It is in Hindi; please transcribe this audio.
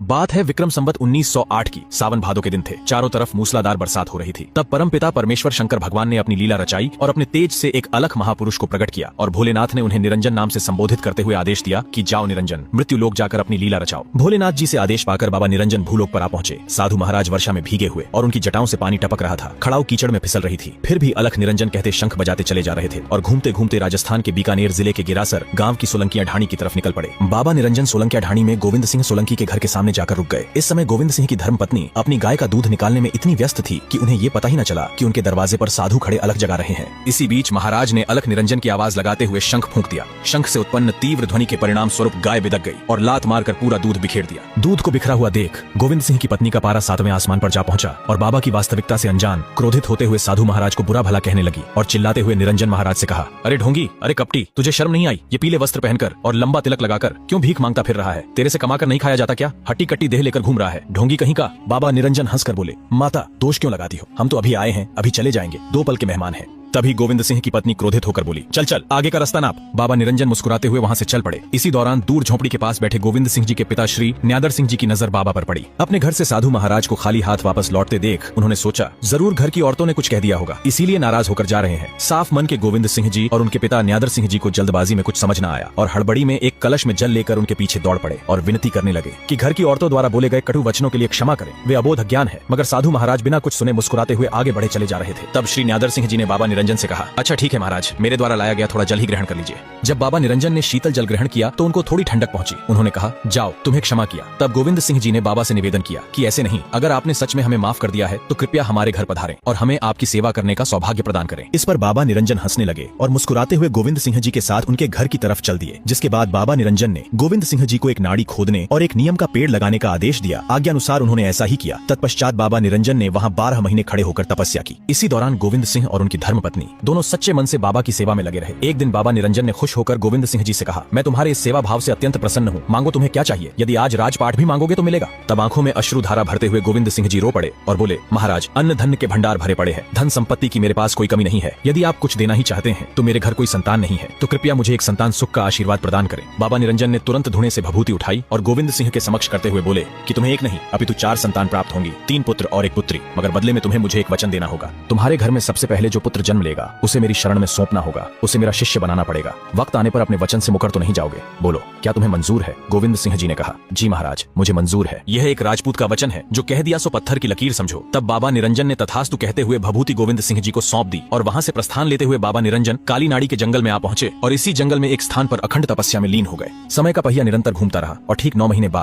बात है विक्रम संवत 1908 की। सावन भादो के दिन थे। चारों तरफ मूसलाधार बरसात हो रही थी। तब परमपिता परमेश्वर शंकर भगवान ने अपनी लीला रचाई और अपने तेज से एक अलख महापुरुष को प्रकट किया और भोलेनाथ ने उन्हें निरंजन नाम से संबोधित करते हुए आदेश दिया कि जाओ निरंजन, मृत्यु लोक जाकर अपनी लीला रचाओ। भोलेनाथ जी से आदेश पाकर बाबा निरंजन भूलोक पर आ पहुंचे। साधु महाराज वर्षा में भीगे हुए और उनकी जटाओं से पानी टपक रहा था। खड़ाऊ कीचड़ में फिसल रही थी। फिर भी अलख निरंजन कहते शंख बजाते चले जा रहे थे और घूमते घूमते राजस्थान के बीकानेर जिले के गिरासर गांव की सोलंकिया ढाणी की तरफ निकल पड़े। बाबा निरंजन सोलंकिया ढाणी में गोविंद सिंह सोलंकी के घर के सामने जाकर रुक गए। इस समय गोविंद सिंह की धर्मपत्नी अपनी गाय का दूध निकालने में इतनी व्यस्त थी कि उन्हें ये पता ही न चला कि उनके दरवाजे पर साधु खड़े अलख जगा रहे हैं। इसी बीच महाराज ने अलख निरंजन की आवाज लगाते हुए शंख फूंक दिया। शंख से उत्पन्न तीव्र ध्वनि के परिणाम स्वरूप गाय बिदक गई और लात मारकर पूरा दूध बिखेर दिया। दूध को बिखरा हुआ देख गोविंद सिंह की पत्नी का पारा 7वें आसमान पर जा पहुंचा और बाबा की वास्तविकता से अनजान क्रोधित होते हुए साधु महाराज को बुरा भला कहने लगी और चिल्लाते हुए निरंजन महाराज से कहा, अरे ढोंगी, अरे कपटी, तुझे शर्म नहीं आई? ये पीले वस्त्र पहनकर और लंबा तिलक लगाकर क्यों भीख मांगता फिर रहा है? तेरे से कमाकर नहीं खाया जाता क्या? हट्टी कट्टी देह लेकर घूम रहा है, ढोंगी कहीं का। बाबा निरंजन हंसकर बोले, माता दोष क्यों लगाती हो? हम तो अभी आए हैं, अभी चले जाएंगे, 2 पल के मेहमान हैं। तभी गोविंद सिंह की पत्नी क्रोधित होकर बोली, चल चल आगे का रास्ता नाप। बाबा निरंजन मुस्कुराते हुए वहां से चल पड़े। इसी दौरान दूर झोपड़ी के पास बैठे गोविंद सिंह जी के पिता श्री न्यादर सिंह जी की नजर बाबा पर पड़ी। अपने घर से साधु महाराज को खाली हाथ वापस लौटते देख उन्होंने सोचा जरूर घर की औरतों ने कुछ कह दिया होगा, इसीलिए नाराज होकर जा रहे हैं। साफ मन के गोविंद सिंह जी और उनके पिता न्यादर सिंह जी को जल्दबाजी में कुछ समझ न आया और हड़बड़ी में एक कलश में जल लेकर उनके पीछे दौड़ पड़े और विनती करने लगे कि घर की औरतों द्वारा बोले गए कटु वचनों के लिए क्षमा करें, वे अबोध अज्ञान है। मगर साधु महाराज बिना कुछ सुने मुस्कुराते हुए आगे बढ़े चले जा रहे थे। तब श्री न्यादर सिंह जी ने बाबा निरंजन से कहा, अच्छा ठीक है महाराज, मेरे द्वारा लाया गया थोड़ा जल ही ग्रहण कर लीजिए। जब बाबा निरंजन ने शीतल जल ग्रहण किया तो उनको थोड़ी ठंडक पहुंची। उन्होंने कहा, जाओ, तुम्हें क्षमा किया। तब गोविंद सिंह जी ने बाबा से निवेदन किया कि ऐसे नहीं, अगर आपने सच में हमें माफ कर दिया है तो कृपया हमारे घर पधारें और हमें आपकी सेवा करने का सौभाग्य प्रदान करें। इस पर बाबा निरंजन हंसने लगे और मुस्कुराते हुए गोविंद सिंह जी के साथ उनके घर की तरफ चल दिए। जिसके बाद बाबा निरंजन ने गोविंद सिंह जी को एक नाड़ी खोदने और एक नीम का पेड़ लगाने का आदेश दिया। आज्ञानुसार उन्होंने ऐसा ही किया। तत्पश्चात बाबा निरंजन ने वहाँ 12 महीने खड़े होकर तपस्या की। इसी दौरान गोविंद सिंह और उनकी धर्मपत्नी दोनों सच्चे मन से बाबा की सेवा में लगे रहे। एक दिन बाबा निरंजन ने खुश होकर गोविंद सिंह जी से कहा, मैं तुम्हारे इस सेवा भाव से अत्यंत प्रसन्न हूँ, मांगो तुम्हें क्या चाहिए, यदि आज राजपाट भी मांगोगे तो मिलेगा। तब आंखों में अश्रुधारा भरते हुए गोविंद सिंह जी रो पड़े और बोले, महाराज, अन्न धन के भंडार भरे पड़े हैं, धन संपत्ति की मेरे पास कोई कमी नहीं है। यदि आप कुछ देना ही चाहते हैं तो मेरे घर कोई संतान नहीं है, तो कृपया मुझे एक संतान सुख का आशीर्वाद प्रदान करें। बाबा निरंजन ने तुरंत धुने से भभूति उठाई और गोविंद सिंह के समक्ष करते हुए बोले कि तुम्हें एक नहीं अपितु 4 संतान प्राप्त होंगी, 3 पुत्र और 1 पुत्री, मगर बदले में तुम्हें मुझे एक वचन देना होगा। तुम्हारे घर में सबसे पहले जो पुत्र जन्म लेगा उसे मेरी शरण में सौंपना होगा, उसे मेरा शिष्य बनाना पड़ेगा। वक्त आने पर अपने वचन से मुकर तो नहीं जाओगे, बोलो क्या तुम्हें मंजूर है? गोविंद सिंह जी ने कहा, जी महाराज, मुझे मंजूर है। यह एक राजपूत का वचन है, जो कह दिया सो पत्थर की लकीर समझो। तब बाबा निरंजन ने तथास्तु कहते हुए भभूति गोविंद सिंह जी को सौंप दी और वहां से प्रस्थान लेते हुए बाबा निरंजन काली नाड़ी के जंगल में आ पहुंचे और इसी जंगल में एक स्थान पर अखंड तपस्या में लीन हो गए। समय का पहिया निरंतर घूमता रहा और ठीक 9 महीने बाद